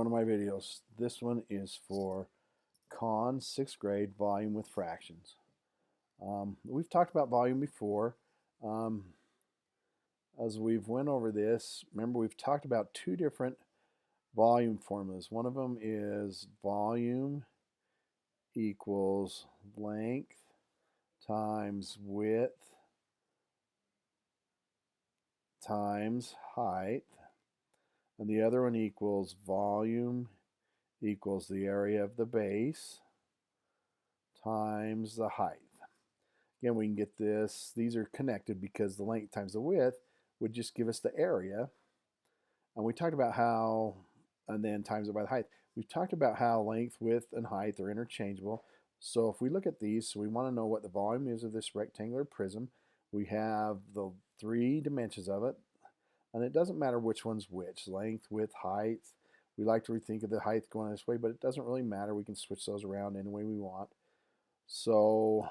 one of my videos. This one is for Con 6th grade volume with fractions. We've talked about volume before. As we've went over this, remember we've talked about two different volume formulas. One of them is volume equals length times width times height. And the other one equals volume equals the area of the base times the height. Again, we can get this. These are connected because the length times the width would just give us the area. And we talked about how, and then times it by the height. We've talked about how length, width, and height are interchangeable. So if we look at these, so we want to know what the volume is of this rectangular prism. We have the 3 dimensions of it. And it doesn't matter which one's which, length, width, height. We like to rethink of the height going this way, but it doesn't really matter. We can switch those around any way we want. So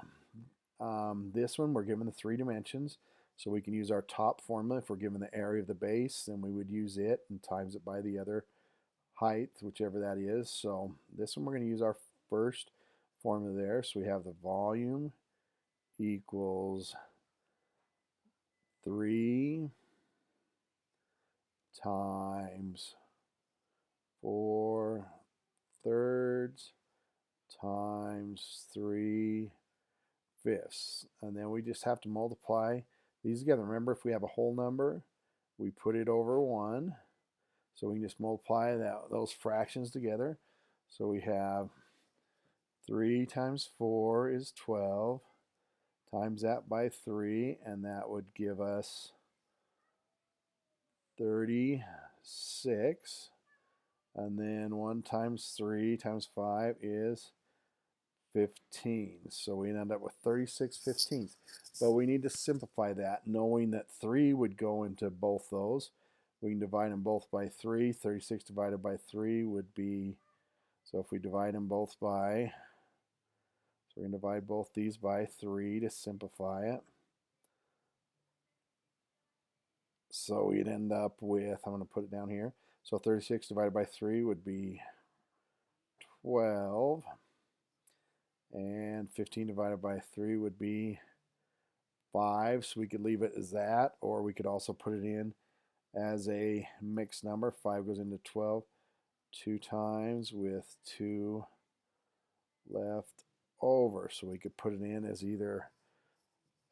this one, we're given the 3 dimensions. So we can use our top formula. If we're given the area of the base, then we would use it and times it by the other height, whichever that is. So this one, we're going to use our first formula there. So we have the volume equals 3 times 4/3 times 3/5. And then we just have to multiply these together. Remember, if we have a whole number, we put it over 1. So we can just multiply those fractions together. So we have 3 times 4 is 12. Times that by 3, and that would give us 36. And then 1 times 3 times 5 is 15. So we end up with 36/15. But we need to simplify that, knowing that 3 would go into both those. We can divide them both by 3. 36 divided by 3 would be, so if we divide them both by, so we're going to divide both these by 3 to simplify it. So we'd end up with, I'm going to put it down here. So 36 divided by 3 would be 12. And 15 divided by 3 would be 5. So we could leave it as that, or we could also put it in as a mixed number. 5 goes into 12 2 times with 2 left over. So we could put it in as either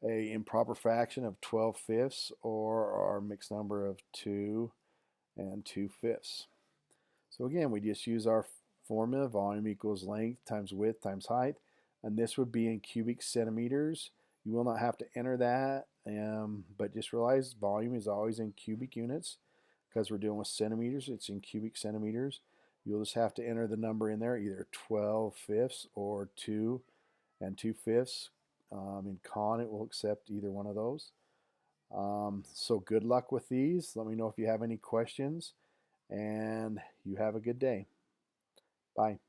a improper fraction of 12/5 or our mixed number of 2 and 2/5. So again, we just use our formula, volume equals length times width times height, and this would be in cubic centimeters. You will not have to enter that, but just realize volume is always in cubic units because we're dealing with centimeters. It's in cubic centimeters. You'll just have to enter the number in there, either 12/5 or 2 and 2/5. In Con, it will accept either one of those. So good luck with these. Let me know if you have any questions, and you have a good day. Bye.